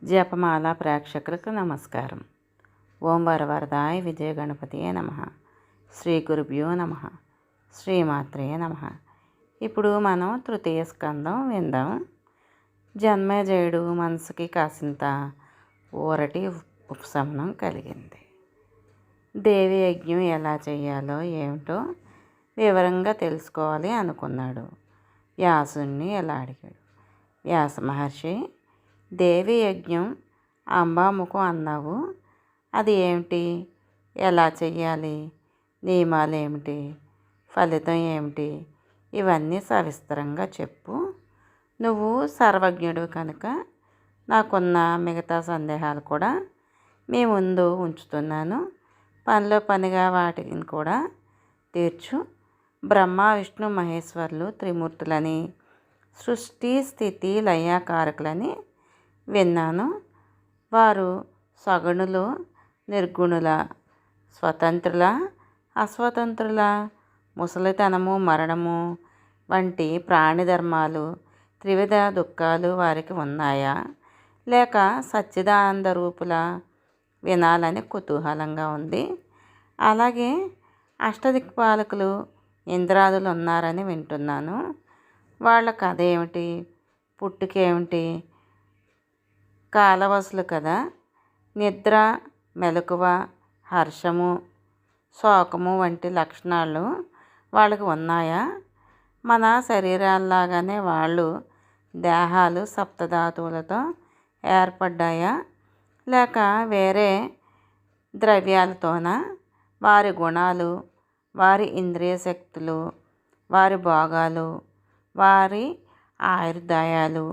జపమాల ప్రేక్షకులకు నమస్కారం. ఓం వరవరదాయ విజయ గణపతియే నమః. శ్రీ గురుభ్యో నమః. శ్రీమాత్రే నమః. ఇప్పుడు మనం తృతీయ స్కందం విందాం. జన్మేజయుడు మనసుకి కాసింత ఊరటి ఉపశమనం కలిగింది. దేవి యజ్ఞం ఎలా చేయాలో ఏమిటో వివరంగా తెలుసుకోవాలి అనుకున్నాడు. వ్యాసుణ్ణి ఎలా అడిగాడు. వ్యాస మహర్షి, దేవి యజ్ఞం అంబాముఖం అన్నావు, అది ఏమిటి, ఎలా చెయ్యాలి, నియమాలు ఏమిటి, ఫలితం ఏమిటి, ఇవన్నీ సవిస్తరంగా చెప్పు. నువ్వు సర్వజ్ఞుడు కనుక నాకున్న మిగతా సందేహాలు కూడా మీ ముందు ఉంచుతున్నాను. పనిలో పనిగా వాటిని కూడా తీర్చు. బ్రహ్మ విష్ణు మహేశ్వరులు త్రిమూర్తులని, సృష్టి స్థితి లయకారకులని విన్నాను. వారు సగుణులు, నిర్గుణుల, స్వతంత్రుల, అస్వతంత్రుల, ముసలితనము, మరణము వంటి ప్రాణి ధర్మాలు, త్రివిధ దుఃఖాలు వారికి ఉన్నాయా, లేక సచ్చిదానంద రూపుల వినాలని కుతూహలంగా ఉంది. అలాగే అష్టదిక్పాలకులు, ఇంద్రాదులు ఉన్నారని వింటున్నాను. వాళ్ళ కథ ఏమిటి, పుట్టుకేమిటి, కాలవసులు కదా, నిద్ర, మెలకువ, హర్షము, శోకము వంటి లక్షణాలు వాళ్ళకి ఉన్నాయా? మన శరీరాల్లాగానే వాళ్ళు దేహాలు సప్తధాతువులతో ఏర్పడ్డాయా, లేక వేరే ద్రవ్యాలతోనా? వారి గుణాలు, వారి ఇంద్రియ శక్తులు, వారి భోగాలు, వారి ఆయుర్దాయాలు,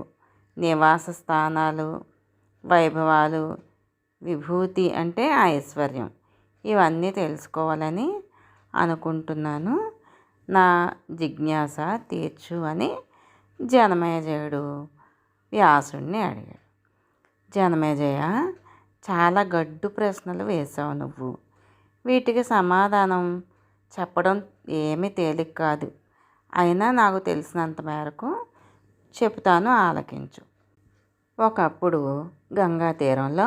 నివాస స్థానాలు, వైభవాలు, విభూతి అంటే ఐశ్వర్యం, ఇవన్నీ తెలుసుకోవాలని అనుకుంటున్నాను. నా జిజ్ఞాస తీర్చు అని జనమేజయుడు వ్యాసుడిని అడిగాడు. జనమేజయ, చాలా గడ్డు ప్రశ్నలు వేశావు నువ్వు. వీటికి సమాధానం చెప్పడం ఏమీ తేలిక కాదు. అయినా నాకు తెలిసినంత మేరకు చెబుతాను, ఆలకించు. ఒకప్పుడు గంగా తీరంలో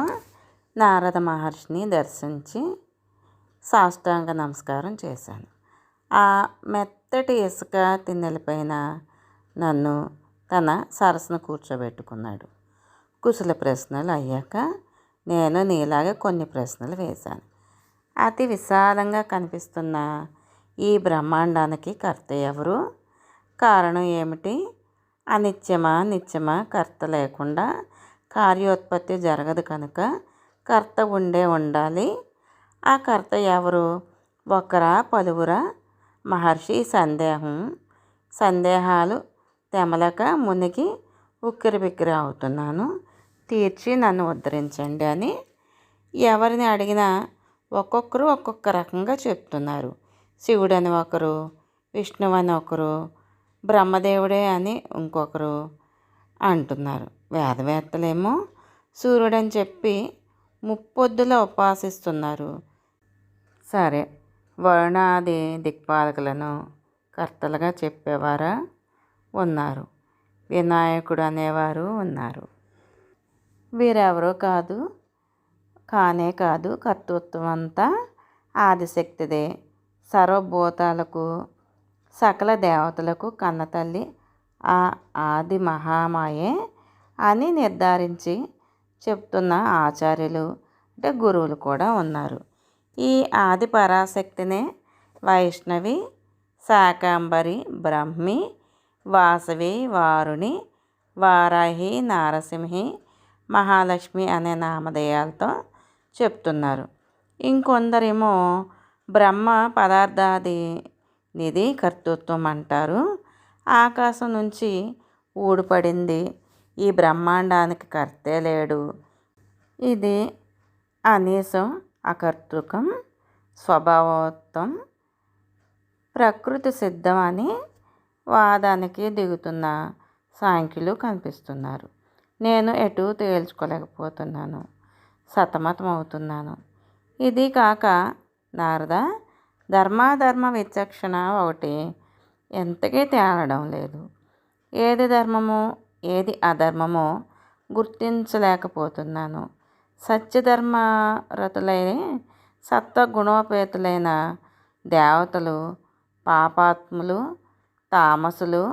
నారద మహర్షిని దర్శించి సాష్టాంగ నమస్కారం చేశాను. ఆ మెత్తటి ఇసుక తిన్నెలపైన నన్ను తన సరస్సును కూర్చోబెట్టుకున్నాడు. కుశల ప్రశ్నలు అయ్యాక నేను నీలాగే కొన్ని ప్రశ్నలు వేశాను. అతి విశాలంగా కనిపిస్తున్న ఈ బ్రహ్మాండానికి కర్త ఎవరు? కారణం ఏమిటి? అనిత్యమా నిత్యమా? కర్త లేకుండా కార్యోత్పత్తి జరగదు కనుక కర్త ఉండాలి. ఆ కర్త ఎవరు? ఒకరా పలువురా? మహర్షి సందేహాలు తెమలక మునిగి ఉక్కిరిబిక్కిరి అవుతున్నాను. తీర్చి నన్ను ఉద్ధరించండి అని ఎవరిని అడిగినా ఒక్కొక్కరు ఒక్కొక్క రకంగా చెప్తున్నారు. శివుడని ఒకరు, విష్ణువని ఒకరు, బ్రహ్మదేవుడే అని ఇంకొకరు అంటున్నారు. వేదవేత్తలేమో సూర్యుడని చెప్పి ముప్పొద్దుల ఉపాసిస్తున్నారు. సరే, వరుణాది దిక్పాలకులను కర్తలుగా చెప్పేవారా ఉన్నారు. వినాయకుడు అనేవారు ఉన్నారు. వీరెవరో కానే కాదు. కర్తృత్వం అంతా ఆదిశక్తిదే. సర్వభూతాలకు, సకల దేవతలకు కన్నతల్లి ఆ ఆది మహామాయే అని నిర్ధారించి చెప్తున్న ఆచార్యులు అంటే గురువులు కూడా ఉన్నారు. ఈ ఆది పరాశక్తినే వైష్ణవి, శాకాంబరి, బ్రహ్మి, వాసవి, వారుణి, వారాహి, నారసింహి, మహాలక్ష్మి అనే నామధేయాలతో చెప్తున్నారు. ఇంకొందరేమో బ్రహ్మ పదార్థాది నిధి కర్తృత్వం అంటారు. ఆకాశం నుంచి ఊడిపడింది ఈ బ్రహ్మాండానికి కర్తే లేడు. ఇది అనీసం, అకర్తృకం, స్వభావోత్తం, ప్రకృతి సిద్ధం అని వాదానికి దిగుతున్న సాంఖ్యులు కనిపిస్తున్నారు. నేను ఎటు తేల్చుకోలేకపోతున్నాను, సతమతం అవుతున్నాను. ఇది కాక నారద, ధర్మాధర్మ విచక్షణ ఒకటి ఎంతకీ తేలడం లేదు. ఏది ధర్మమో ఏది అధర్మమో గుర్తించలేకపోతున్నాను. సత్యధర్మరతులైన సత్వగుణోపేతులైన దేవతలు పాపాత్ములు తామసులు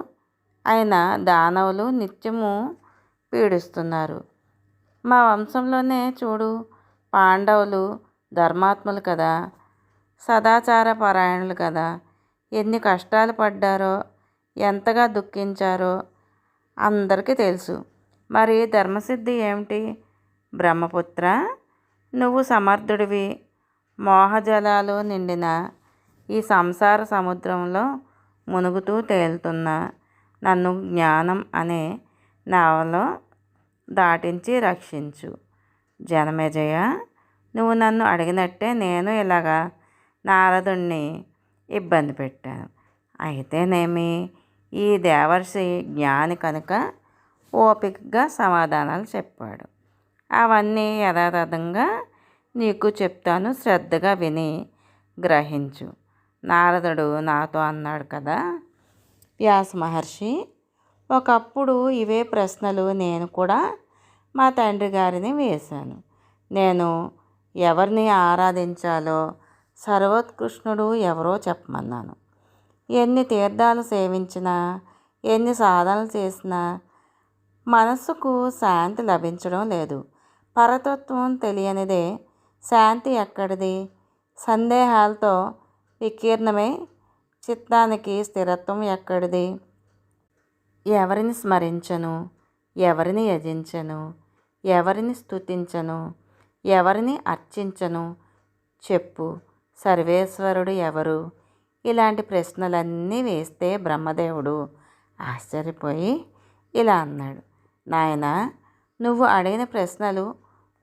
అయిన దానవులు నిత్యము పీడిస్తున్నారు. మా వంశంలోనే చూడు, పాండవులు ధర్మాత్ములు కదా, సదాచార పరాయణులు కదా, ఎన్ని కష్టాలు పడ్డారో, ఎంతగా దుఃఖించారో అందరికీ తెలుసు. మరి ధర్మసిద్ధి ఏమిటి? బ్రహ్మపుత్ర, నువ్వు సమర్థుడివి. మోహజలాలు నిండిన ఈ సంసార సముద్రంలో మునుగుతూ తేలుతున్న నన్ను జ్ఞానం అనే నావలో దాటించి రక్షించు. జనమేజయ, నువ్వు నన్ను అడిగినట్టే నేను ఇలాగా నారదుణ్ణి ఇబ్బంది పెట్టాను. అయితేనేమి, ఈ దేవర్షి జ్ఞాని కనుక ఓపికగా సమాధానాలు చెప్పాడు. అవన్నీ యథాతథంగా నీకు చెప్తాను, శ్రద్ధగా విని గ్రహించు. నారదుడు నాతో అన్నాడు కదా, వ్యాస మహర్షి, ఒకప్పుడు ఇవే ప్రశ్నలు నేను కూడా మా తండ్రి గారిని వేశాను. నేను ఎవరిని ఆరాధించాలో, సర్వోత్కృష్ణుడు ఎవరో చెప్పమన్నాను. ఎన్ని తీర్థాలు సేవించినా, ఎన్ని సాధనలు చేసినా మనస్సుకు శాంతి లభించడం లేదు. పరతత్వం తెలియనిదే శాంతి ఎక్కడిది? సందేహాలతో వికీర్ణమై చిత్తానికి స్థిరత్వం ఎక్కడిది? ఎవరిని స్మరించను, ఎవరిని యజించను, ఎవరిని స్తుతించను, ఎవరిని అర్చించను చెప్పు. సర్వేశ్వరుడు ఎవరు? ఇలాంటి ప్రశ్నలన్నీ వేస్తే బ్రహ్మదేవుడు ఆశ్చర్యపోయి ఇలా అన్నాడు, నాయనా, నువ్వు అడిగిన ప్రశ్నలు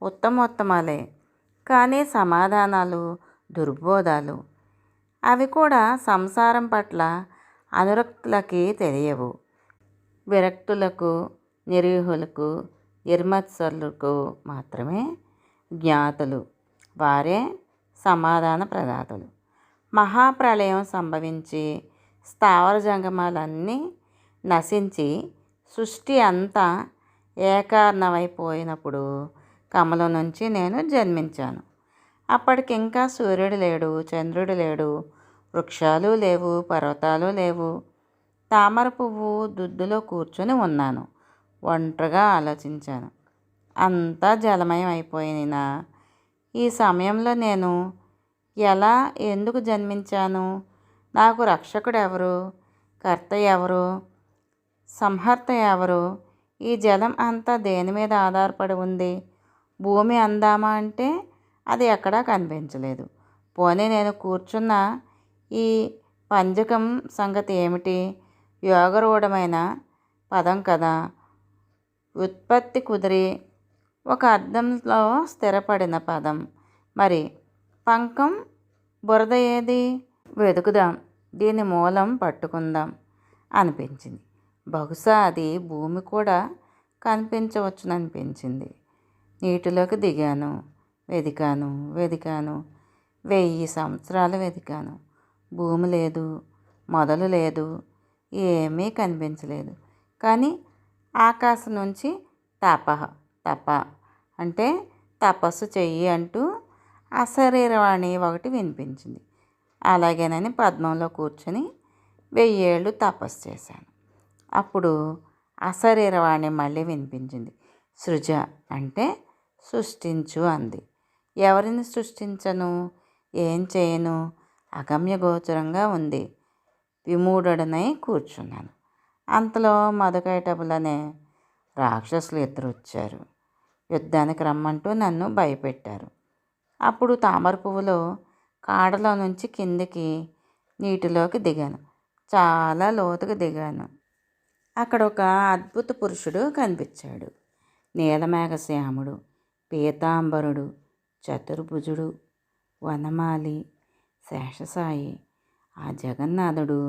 ఉత్తమోత్తమాలే, కానీ సమాధానాలు దుర్బోధాలు. అవి కూడా సంసారం పట్ల అనురక్తులకి తెలియవు. విరక్తులకు, నిరీహులకు, నిర్మత్సరులకు మాత్రమే జ్ఞాతులు. వారే సమాధాన ప్రదాతలు. మహాప్రళయం సంభవించి స్థావర జంగమాలన్నీ నశించి సృష్టి అంతా ఏకార్ణమైపోయినప్పుడు కమలం నుంచి నేను జన్మించాను. అప్పటికింకా సూర్యుడు లేడు, చంద్రుడు లేడు, వృక్షాలు లేవు, పర్వతాలు లేవు. తామర పువ్వు దుద్దులో కూర్చొని ఉన్నాను. ఒంటరిగా ఆలోచించాను. అంతా జలమయం అయిపోయిన ఈ సమయంలో నేను ఎలా, ఎందుకు జన్మించాను? నాకు రక్షకుడు ఎవరు? కర్త ఎవరు? సంహర్త ఎవరు? ఈ జలం అంతా దేని మీద ఆధారపడి ఉంది? భూమి అందామా అంటే అది ఎక్కడా కనిపించలేదు. పోనీ నేను కూర్చున్న ఈ పంజకం సంగతి ఏమిటి? యోగరూఢమైన పదం కదా, ఉత్పత్తి కుదిరి ఒక అర్థంలో స్థిరపడిన పదం. మరి పంకం, బురద ఏది? వెతుకుదాం, దీని మూలం పట్టుకుందాం అనిపించింది. బహుశా అది భూమి కూడా కనిపించవచ్చుననిపించింది. నీటిలోకి దిగాను. వెదికాను, 1000 సంవత్సరాలు వెదికాను. భూమి లేదు, మొదలు లేదు, ఏమీ కనిపించలేదు. కానీ ఆకాశం నుంచి తప అంటే తపస్సు చెయ్యి అంటూ అశరీరవాణి ఒకటి వినిపించింది. అలాగేనని పద్మంలో కూర్చొని 1000 ఏళ్ళు తపస్సు చేశాను. అప్పుడు అశరీరవాణి మళ్ళీ వినిపించింది. సృజ అంటే సృష్టించు అంది. ఎవరిని సృష్టించను? ఏం చేయను? అగమ్యగోచరంగా ఉంది. విమూఢుడనై కూర్చున్నాను. అంతలో మధుకైటబులనే రాక్షసులు 2 వచ్చారు. యుద్ధానికి రమ్మంటూ నన్ను భయపెట్టారు. అప్పుడు తామర పువ్వులో కాడలో నుంచి కిందికి నీటిలోకి దిగాను. చాలా లోతుగా దిగాను. అక్కడ ఒక అద్భుత పురుషుడు కనిపించాడు. నీలమేఘశ్యాముడు, పీతాంబరుడు, చతుర్భుజుడు, వనమాలి, శేషసాయి. ఆ జగన్నాథుడు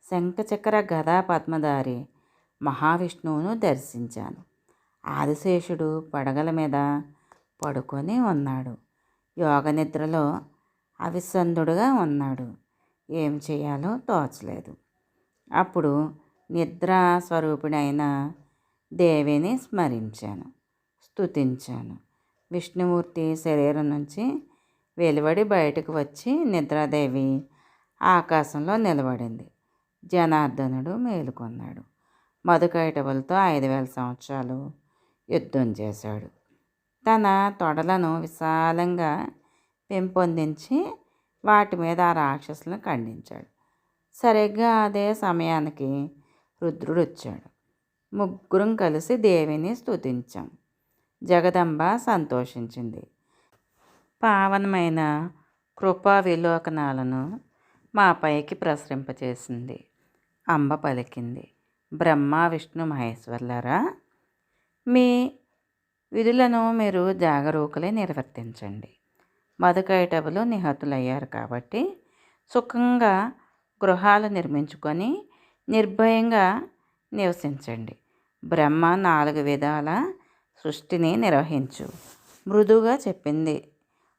శంఖచక్ర గదా పద్మధారి మహావిష్ణువును దర్శించాను. ఆదిశేషుడు పడగల మీద పడుకొని ఉన్నాడు. యోగ నిద్రలో అవిసంధుడుగా ఉన్నాడు. ఏం చేయాలో తోచలేదు. అప్పుడు నిద్రా స్వరూపిణి అయిన దేవిని స్మరించాను. స్తుతించాను. విష్ణుమూర్తి శరీరం నుంచి వెలువడి బయటకు వచ్చి నిద్రాదేవి ఆకాశంలో నిలబడింది. జనార్దనుడు మేలుకొన్నాడు. మధుకైటవులతో 5000 సంవత్సరాలు యుద్ధం చేశాడు. తన తొడలను విశాలంగా పెంపొందించి వాటి మీద ఆ రాక్షసులను ఖండించాడు. సరిగ్గా అదే సమయానికి రుద్రుడు వచ్చాడు. ముగ్గురం కలిసి దేవిని స్తుతించాం. జగదంబ సంతోషించింది. పావనమైన కృపా విలోకనాలను మా పైకి ప్రసరింపచేసింది. అంబ పలికింది, బ్రహ్మ విష్ణు మహేశ్వర్లారా, మీ విధులను మీరు జాగరూకులై నిర్వర్తించండి. మధుకైటవులు నిహతులయ్యారు కాబట్టి సుఖంగా గృహాలు నిర్మించుకొని నిర్భయంగా నివసించండి. బ్రహ్మ 4 విధాల సృష్టిని నిర్వహించు మృదువుగా చెప్పింది.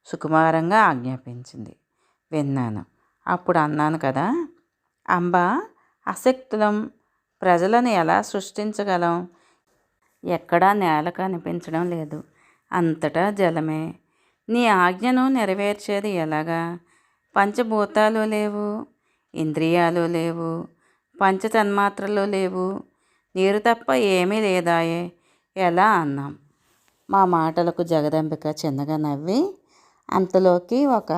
సుకుమారంగా ఆజ్ఞాపించింది. విన్నాను. అప్పుడు అన్నాను కదా, అంబ, అశక్తులం, ప్రజలను ఎలా సృష్టించగలం? ఎక్కడా నేల కనిపించడం లేదు, అంతటా జలమే. నీ ఆజ్ఞను నెరవేర్చేది ఎలాగా? పంచభూతాలు లేవు, ఇంద్రియాలు లేవు, పంచతన్మాత్రలు లేవు, నీరు తప్ప ఏమీ లేదాయే, ఎలా అన్నాం. మా మాటలకు జగదంబిక చిన్నగా నవ్వి, అంతలోకి ఒక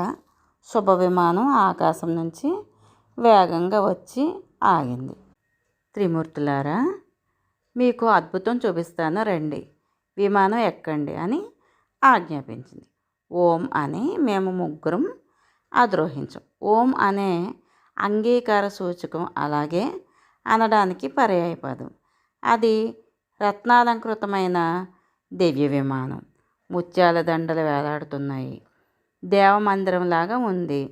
శుభ విమానం ఆకాశం నుంచి వేగంగా వచ్చి ఆగింది. త్రిమూర్తులారా, మీకు అద్భుతం చూపిస్తాను, రండి, విమానం ఎక్కండి అని ఆజ్ఞాపించింది. ఓం అని మేము ముగ్గురం అద్రోహించాం. ఓం అనే అంగీకార సూచకం, అలాగే అనడానికి పర్యాయపదం. అది రత్నాలంకృతమైన దివ్య విమానం. ముత్యాల దండలు వేలాడుతున్నాయి. దేవమందిరంలాగా ఉంది.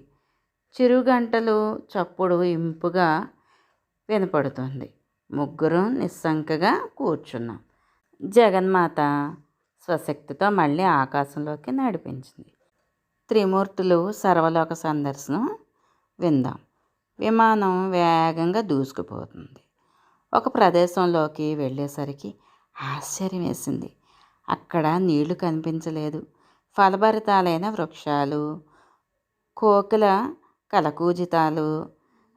చిరుగంటలు చప్పుడు ఇంపుగా వినపడుతుంది. ముగ్గురం నిస్సంకగా కూర్చున్నాం. జగన్మాత స్వశక్తితో మళ్ళీ ఆకాశంలోకి నడిపించింది. త్రిమూర్తులు సర్వలోక సందర్శనం విందాం. విమానం వేగంగా దూసుకుపోతుంది. ఒక ప్రదేశంలోకి వెళ్ళేసరికి ఆశ్చర్యం వేసింది. అక్కడ నీళ్లు కనిపించలేదు. ఫలభరితాలైన వృక్షాలు, కోకిల కలకూజితాలు,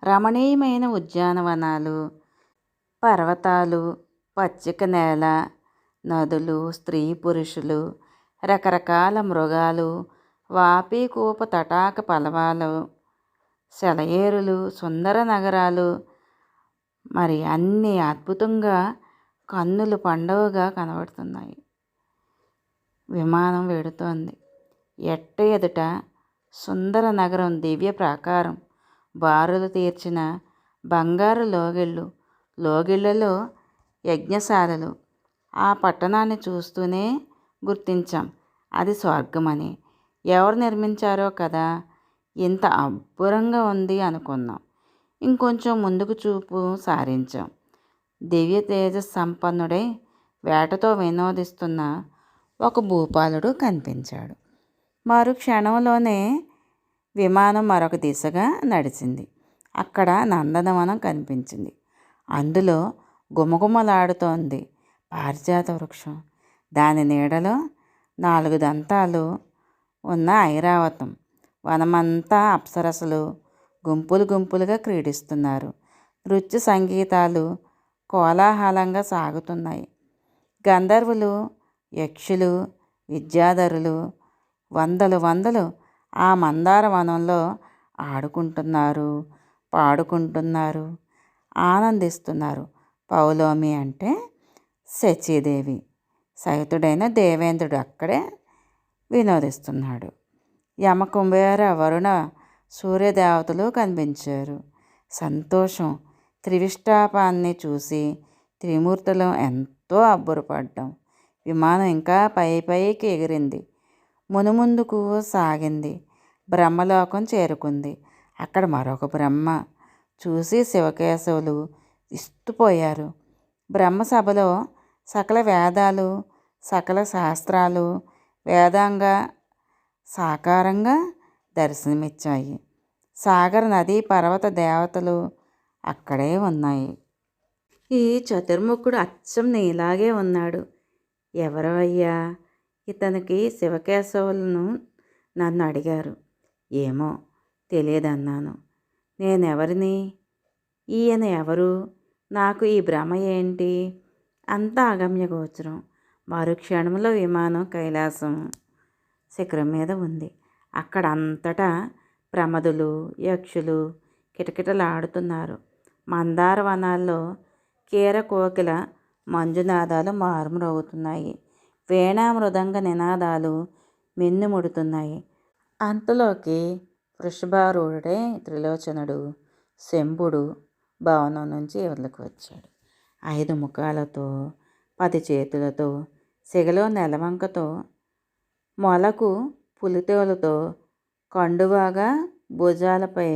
రమణీయమైన ఉద్యానవనాలు, పర్వతాలు, పచ్చిక నేల, నదులు, స్త్రీ పురుషులు, రకరకాల మృగాలు, వాపీకూప తటాక పలవాలు, సెలయేరులు, సుందర నగరాలు, మరి అన్నీ అద్భుతంగా కన్నులు పండువగా కనబడుతున్నాయి. విమానం వెడుతోంది. ఎట్ట ఎదుట సుందర నగరం, దివ్య ప్రాకారం, బారులు తీర్చిన బంగారు లోగిళ్ళు, లోగిళ్లలో యజ్ఞశాలలు. ఆ పట్టణాన్ని చూస్తూనే గుర్తించాం, అది స్వర్గమని. ఎవరు నిర్మించారో కదా, ఇంత అబ్బురంగా ఉంది అనుకున్నాం. ఇంకొంచెం ముందుకు చూపు సారించాం. దివ్య తేజస్ సంపన్నుడై వేటతో వినోదిస్తున్న ఒక భూపాలుడు కనిపించాడు. మరు క్షణంలోనే విమానం మరొక దిశగా నడిచింది. అక్కడ నందనవనం కనిపించింది. అందులో గుమగుమలాడుతోంది పారిజాత వృక్షం. దాని నీడలో 4 దంతాలు ఉన్న ఐరావతం. వనమంతా అప్సరసలు గుంపులు గుంపులుగా క్రీడిస్తున్నారు. నృత్య సంగీతాలు కోలాహలంగా సాగుతున్నాయి. గంధర్వులు, యక్షులు, విద్యాధరులు వందలు ఆ మందార వనంలో ఆడుకుంటున్నారు, పాడుకుంటున్నారు, ఆనందిస్తున్నారు. పౌలోమి అంటే శచీదేవి, సహితుడైన దేవేంద్రుడు అక్కడే వినోదిస్తున్నాడు. యమ, కుబేర, వరుణ, సూర్యదేవతలు కనిపించారు. సంతోషం. త్రివిష్టాపాన్ని చూసి త్రిమూర్తులం ఎంతో అబ్బురపడ్డాం. విమానం ఇంకా పైకి ఎగిరింది. మునుముందుకు సాగింది. బ్రహ్మలోకం చేరుకుంది. అక్కడ మరొక బ్రహ్మ చూసి శివకేశవులు ఇస్తుపోయారు. బ్రహ్మసభలో సకల వేదాలు, సకల శాస్త్రాలు వేదాంగ సాకారంగా దర్శనమిచ్చాయి. సాగర నదీ పర్వత దేవతలు అక్కడే ఉన్నాయి. ఈ చతుర్ముఖుడు అచ్చం నీలాగే ఉన్నాడు. ఎవరు అయ్యా ఇతనికి శివకేశవులను నన్ను అడిగారు. ఏమో తెలియదన్నాను. నేనెవరిని? ఈయన ఎవరు? నాకు ఈ భ్రమ ఏంటి? అంతా అగమ్యగోచరం. మరుక్షణంలో విమానం కైలాసం శిఖరం మీద ఉంది. అక్కడ అంతటా ప్రమదులు, యక్షులు కిటకిటలాడుతున్నారు. మందార వనాల్లో కీర కోకిల మంజునాదాలు మారుమ్రోగుతున్నాయి. వీణా మృదంగ నినాదాలు మిన్నుముడుతున్నాయి. అంతలోకి వృషభారూఢుడై త్రిలోచనుడు శంభుడు భవనం నుంచి ఇవతలకు వచ్చాడు. 5 ముఖాలతో 10 చేతులతో సిగలో నెలవంకతో మొలకు పులితోలుతో కండువాగా భుజాలపై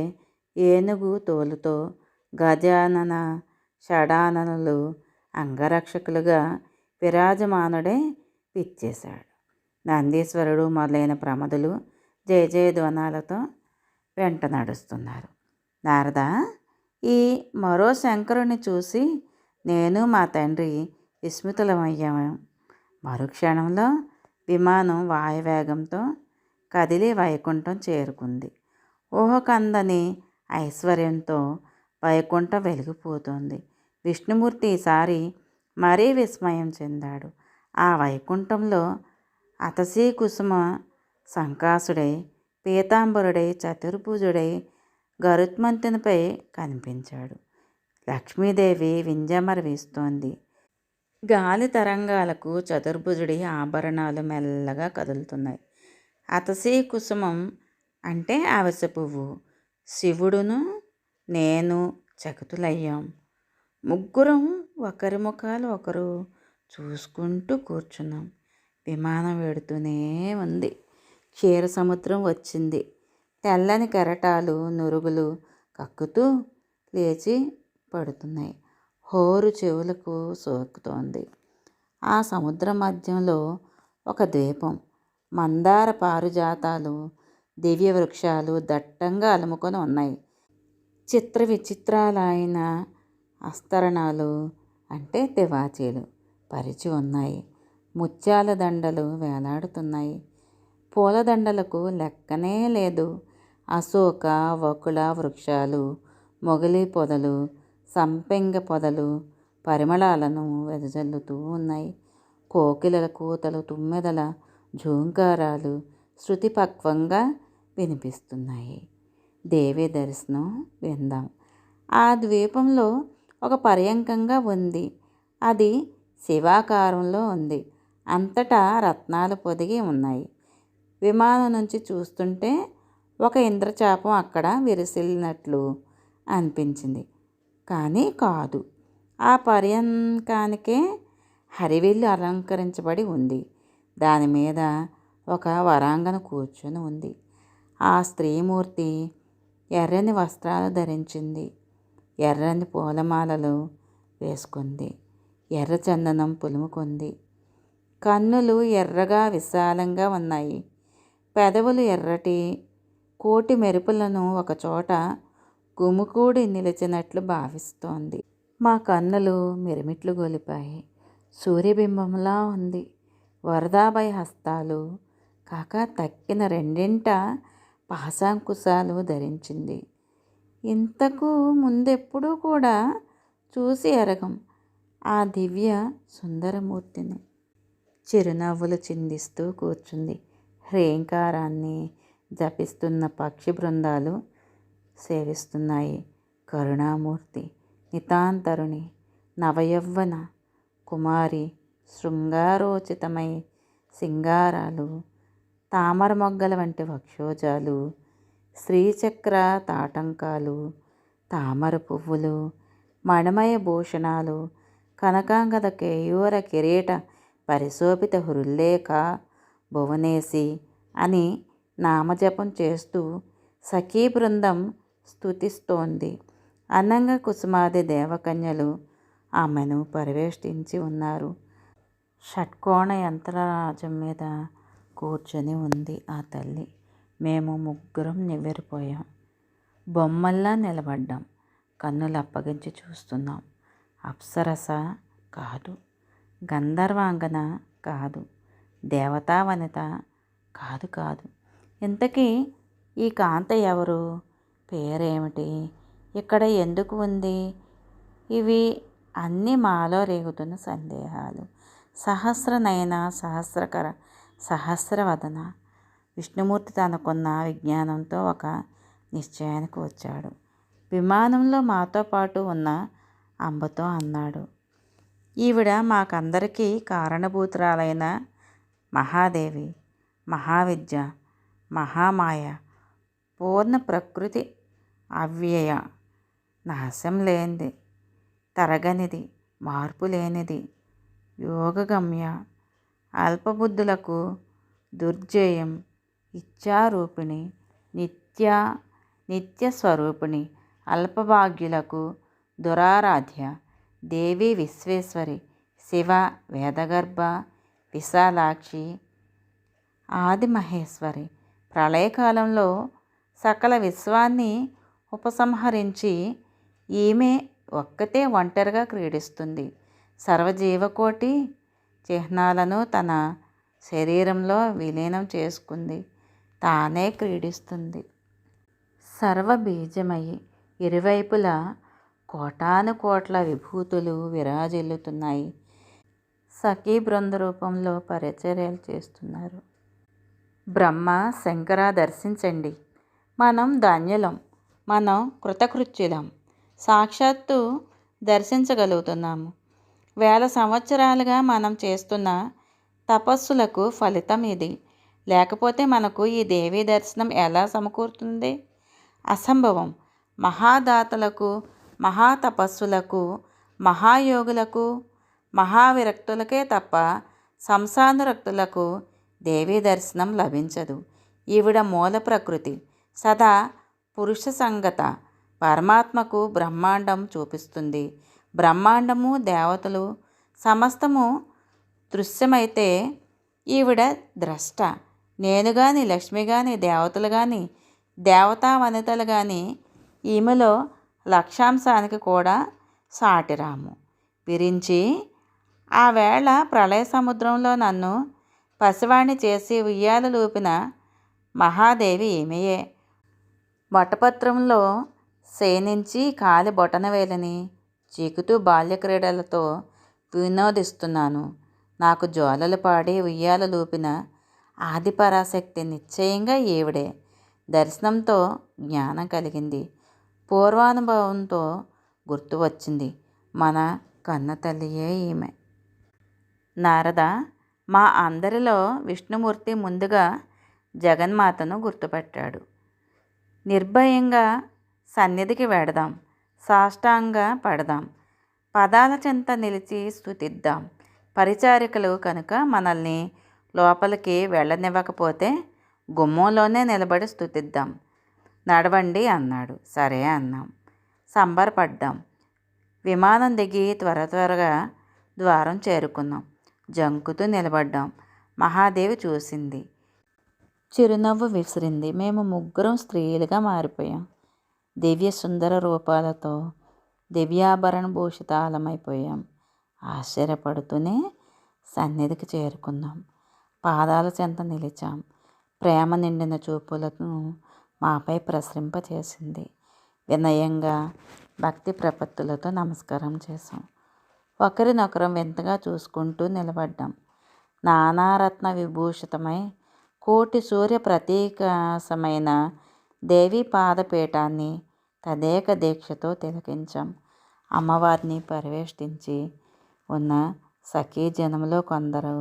ఏనుగు తోలుతో గజానన షడాననులు అంగరక్షకులుగా విరాజమానుడై పిచ్చేశాడు. నందీశ్వరుడు మొదలైన ప్రమదులు జయ జయధ్వనాలతో వెంట నడుస్తున్నారు. నారద, ఈ మరో శంకరుని చూసి నేను మా తండ్రి విస్మితులమయ్యాము. మరుక్షణంలో విమానం వాయువేగంతో కదిలి వైకుంఠం చేరుకుంది. ఊహకందని ఐశ్వర్యంతో వైకుంఠం వెలిగిపోతుంది. విష్ణుమూర్తి ఈసారి మరీ విస్మయం చెందాడు. ఆ వైకుంఠంలో అతసీ కుసుమ సంకాసుడై పీతాంబరుడై చతుర్భుజుడై గరుత్మంతునిపై కనిపించాడు. లక్ష్మీదేవి వింజమర వీస్తోంది. గాలి తరంగాలకు చతుర్భుజుడి ఆభరణాలు మెల్లగా కదులుతున్నాయి. అతసీ కుసుమం అంటే అవిసె పువ్వు. శివుడును నేను చకితులయ్యాం. ముగ్గురం ఒకరి ముఖాలు ఒకరు చూసుకుంటూ కూర్చున్నాం. విమానం వెడుతూనే ఉంది. క్షీర సముద్రం వచ్చింది. తెల్లని కెరటాలు నురుగులు కక్కుతూ లేచి పడుతున్నాయి. హోరు చెవులకు సోకుతోంది. ఆ సముద్ర మధ్యంలో ఒక ద్వీపం. మందార పారుజాతాలు దివ్య వృక్షాలు దట్టంగా అలుముకొని ఉన్నాయి. చిత్ర విచిత్రాలైన అస్తరణాలు అంటే తివాచీలు పరిచి ఉన్నాయి. ముత్యాల దండలు వేలాడుతున్నాయి. పూలదండలకు లెక్కనే లేదు. అశోక వకుళ వృక్షాలు, మొగలి పొదలు, సంపెంగ పొదలు పరిమళాలను వెదజల్లుతూ ఉన్నాయి. కోకిలల కూతలు, తుమ్మెదల ఝూంకారాలు శృతిపక్వంగా వినిపిస్తున్నాయి. దేవి దర్శనం విందాం. ఆ ద్వీపంలో ఒక పర్యంకంగా ఉంది. అది శివాకారంలో ఉంది. అంతటా రత్నాలు పొదిగి ఉన్నాయి. విమానం నుంచి చూస్తుంటే ఒక ఇంద్రచాపం అక్కడ విరిసిల్లినట్లు అనిపించింది. కానీ కాదు. ఆ పర్యంకానికే హరివిల్లు అలంకరించబడి ఉంది. దాని మీద ఒక వరాంగన కూర్చొని ఉంది. ఆ స్త్రీమూర్తి ఎర్రని వస్త్రాలు ధరించింది. ఎర్రని పూలమాలలు వేసుకుంది. ఎర్ర చందనం పులుముకుంది. కన్నులు ఎర్రగా విశాలంగా ఉన్నాయి. పెదవులు ఎర్రటి కోటి మెరుపులను ఒకచోట గుమికూడి నిలిచినట్లు భావిస్తోంది. మా కన్నులు మిరుమిట్లు గొలిపాయి. సూర్యబింబంలా ఉంది. వరదాభయ హస్తాలు కాక తక్కిన రెండింట పాశాంకుశాలు ధరించింది. ఇంతకు ముందెప్పుడూ కూడా చూసి ఎరగం ఆ దివ్య సుందరమూర్తిని. చిరునవ్వులు చిందిస్తూ కూర్చుంది. హ్రీంకారాన్ని జపిస్తున్న పక్షి బృందాలు సేవిస్తున్నాయి. కరుణామూర్తి, నితాంతరుణి, నవయవ్వన కుమారి, శృంగారోచితమై సింగారాలు, తామర మొగ్గల వంటి వక్షోజాలు, శ్రీచక్ర తాటంకాలు, తామర పువ్వులు, మణిమయ భూషణాలు, కనకాంగద కేయూర కిరీట పరిశోభిత హృల్లేఖ భువనేసి అని నామజపం చేస్తూ సఖీ బృందం స్తుతిస్తోంది. అనంగ కుసుమాది దేవకన్యలు ఆమెను పరివేష్టించి ఉన్నారు. షట్కోణ యంత్రరాజం మీద కూర్చొని ఉంది ఆ తల్లి. మేము ముగ్గురం నివ్వెరపోయాం. బొమ్మల్లా నిలబడ్డాం. కన్నులు అప్పగించి చూస్తున్నాం. అప్సరస కాదు, గంధర్వాంగన కాదు. దేవతా వనిత కాదు కాదు. ఇంతకీ ఈ కాంత ఎవరు? పేరేమిటి? ఇక్కడ ఎందుకు ఉంది? ఇవి అన్నీ మాలో రేగుతున్న సందేహాలు. సహస్రనయన, సహస్రకర, సహస్రవదన. విష్ణుమూర్తి తనకున్న విజ్ఞానంతో ఒక నిశ్చయానికి వచ్చాడు. విమానంలో మాతో పాటు ఉన్న అంబతో అన్నాడు, ఈవిడ మాకందరికీ కారణభూతురాలైన మహాదేవి, మహావిద్య, మహామాయ, పూర్ణ ప్రకృతి, అవ్యయ, నాశం లేనిది, తరగనిది, మార్పు లేనిది, యోగగమ్య, అల్పబుద్ధులకు దుర్జయం, ఇచ్ఛారూపిణి, నిత్యస్వరూపిణి, అల్పభాగ్యులకు దురారాధ్య, దేవి విశ్వేశ్వరి, శివ వేదగర్భ, విశాలాక్షి, ఆదిమహేశ్వరి. ప్రళయకాలంలో సకల విశ్వాన్ని ఉపసంహరించి ఈమె ఒక్కతే ఒంటరిగా క్రీడిస్తుంది. సర్వజీవకోటి చిహ్నాలను తన శరీరంలో విలీనం చేసుకుంది. తానే క్రీడిస్తుంది. సర్వబీజమయి ఇరువైపులా కోటాను కోట్ల విభూతులు విరాజిల్లుతున్నాయి. సఖీ బృంద రూపంలో పరిచర్యలు చేస్తున్నారు. బ్రహ్మ శంకర దర్శించండి. మనం ధన్యులం, మనం కృతకృత్యులం. సాక్షాత్తు దర్శించగలుగుతున్నాము. వేల సంవత్సరాలుగా మనం చేస్తున్న తపస్సులకు ఫలితం ఇది. లేకపోతే మనకు ఈ దేవీ దర్శనం ఎలా సమకూరుతుంది? అసంభవం. మహాదాతలకు, మహాతపస్సులకు, మహాయోగులకు, మహావిరక్తులకే తప్ప సంసానురక్తులకు దేవీ దర్శనం లభించదు. ఈవిడ మూల ప్రకృతి, సదా పురుష సంగత. పరమాత్మకు బ్రహ్మాండం చూపిస్తుంది. బ్రహ్మాండము, దేవతలు సమస్తము దృశ్యమైతే ఈవిడ ద్రష్ట. నేను కానీ, లక్ష్మి కానీ, దేవతలు కానీ, దేవతా వనితలు కానీ ఈమెలో లక్ష్యాంశానికి కూడా సాటిరాము. విరించి ఆ వేళ ప్రళయ సముద్రంలో నన్ను పసివాణ్ణి చేసి ఉయ్యాలలూపిన మహాదేవి ఈమెయే. వటపత్రంలో శయనించి కాలి బొటనవేలిని చీకుతూ బాల్యక్రీడలతో వినోదిస్తున్నాను. నాకు జోలలు పాడి ఉయ్యాలలూపిన ఆదిపరాశక్తి నిశ్చయంగా ఈవిడే. దర్శనంతో జ్ఞానం కలిగింది. పూర్వానుభవంతో గుర్తు వచ్చింది. మన కన్నతల్లియే ఈమె. నారద, మా అందరిలో విష్ణుమూర్తి ముందుగా జగన్మాతను గుర్తుపట్టాడు. నిర్భయంగా సన్నిధికి వెడదాం, సాష్టాంగ పడదాం, పదాల చెంత నిలిచి స్తుతిద్దాం. పరిచారికలు కనుక మనల్ని లోపలికి వెళ్ళనివ్వకపోతే గుమ్మంలోనే నిలబడి స్తుతిద్దాం. నడవండి అన్నాడు. సరే అన్నాం. సంబరపడ్డాం. విమానం దిగి త్వరగా ద్వారం చేరుకున్నాం. జంకుతూ నిలబడ్డాం. మహాదేవి చూసింది, చిరునవ్వు విసిరింది. మేము ముగ్గురం స్త్రీలుగా మారిపోయాం. దివ్య సుందర రూపాలతో దివ్యాభరణ భూషితాలమైపోయాం. ఆశ్చర్యపడుతూనే సన్నిధికి చేరుకున్నాం. పాదాల చెంత నిలిచాం. ప్రేమ నిండిన చూపులను మాపై ప్రసరింపచేసింది. వినయంగా భక్తి ప్రపత్తులతో నమస్కారం చేశాం. ఒకరినొకరం వింతగా చూసుకుంటూ నిలబడ్డాం. నానారత్న విభూషితమై కోటి సూర్య ప్రతీకాశమైన దేవి పాదపీఠాన్ని తదేక దీక్షతో తిలకించాం. అమ్మవారిని పరివేష్టించి ఉన్న సఖీ జనంలో కొందరు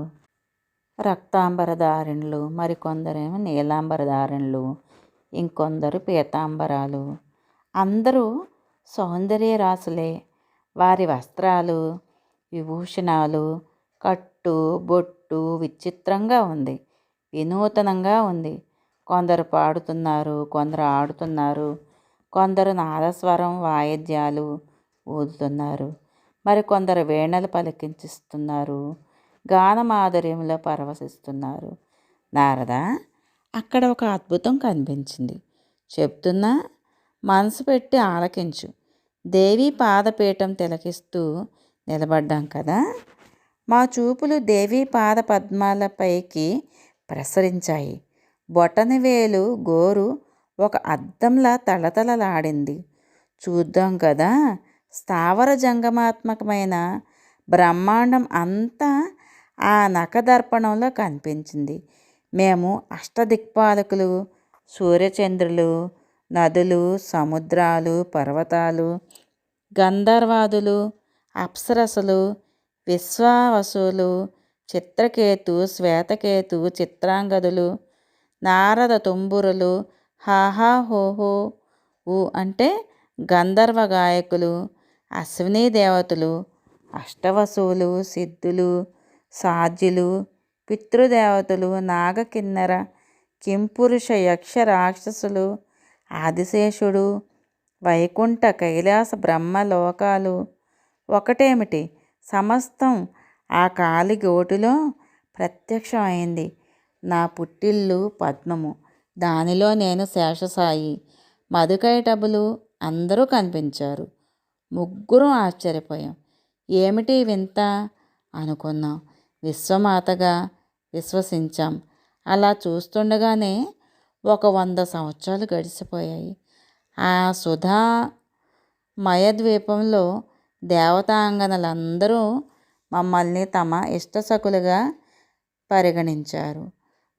రక్తాంబరధారిణులు, మరికొందరేమో నీలాంబరధారిణులు, ఇంకొందరు పీతాంబరాలు. అందరూ సౌందర్య రాసులే. వారి వస్త్రాలు, విభూషణాలు, కట్టు బొట్టు విచిత్రంగా ఉంది, వినూతనంగా ఉంది. కొందరు పాడుతున్నారు, కొందరు ఆడుతున్నారు, కొందరు నాదస్వరం వాయిద్యాలు ఊదుతున్నారు, మరికొందరు వీణలు పలికించిస్తున్నారు, గానమాధుర్యంలో పరవశిస్తున్నారు. నారద, అక్కడ ఒక అద్భుతం కనిపించింది. చెప్తున్నా, మనసు పెట్టి ఆలకించు. దేవి పాదపీఠం తిలకిస్తూ నిలబడ్డాం కదా, మా చూపులు దేవీ పాద పద్మాలపైకి ప్రసరించాయి. బొటనవేలు గోరు ఒక అద్దంలా తళతళలాడింది. చూద్దాం కదా, స్థావర జంగమాత్మకమైన బ్రహ్మాండం అంతా ఆ నఖదర్పణంలో కనిపించింది. మేము అష్టదిక్పాలకులు, సూర్యచంద్రులు, నదులు, సముద్రాలు, పర్వతాలు, గంధర్వాదులు, అప్సరసలు, విశ్వావసులు, చిత్రకేతు, శ్వేతకేతు, చిత్రాంగదులు, నారద తుంబురులు, హాహా హోహో ఊ అంటే గంధర్వ గాయకులు, అశ్వినీ దేవతలు, అష్టవసువులు, సిద్ధులు, సాధ్యులు, పితృదేవతలు, నాగకిన్నెర, కింపురుష, యక్ష, రాక్షసులు, ఆదిశేషుడు, వైకుంఠ, కైలాస, బ్రహ్మ లోకాలు ఒకటేమిటి, సమస్తం ఆ కాలి గోటిలో ప్రత్యక్షమైంది. నా పుట్టిల్లు పద్మము, దానిలో నేను శేషసాయి. మధుకైటబులు అందరూ కనిపించారు. ముగ్గురం ఆశ్చర్యపోయాం. ఏమిటి వింత అనుకున్నాం. విశ్వమాతగా విశ్వసించాం. అలా చూస్తుండగానే 100 సంవత్సరాలు గడిచిపోయాయి. ఆ సుధామయద్వీపంలో దేవతాంగనలందరూ మమ్మల్ని తమ ఇష్టసఖులుగా పరిగణించారు.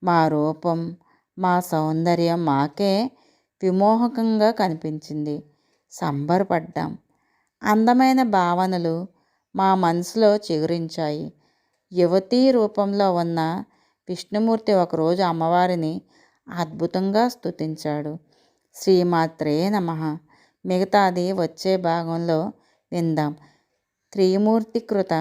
మా రూపం, మా సౌందర్యం మాకే విమోహకంగా కనిపించింది. సంబరపడ్డాం. అందమైన భావనలు మా మనసులో చిగురించాయి. యువతీ రూపంలో ఉన్న విష్ణుమూర్తి ఒకరోజు అమ్మవారిని అద్భుతంగా స్తుతించాడు. శ్రీమాత్రే నమః. మిగతాది వచ్చే భాగంలో విందాం. త్రిమూర్తికృత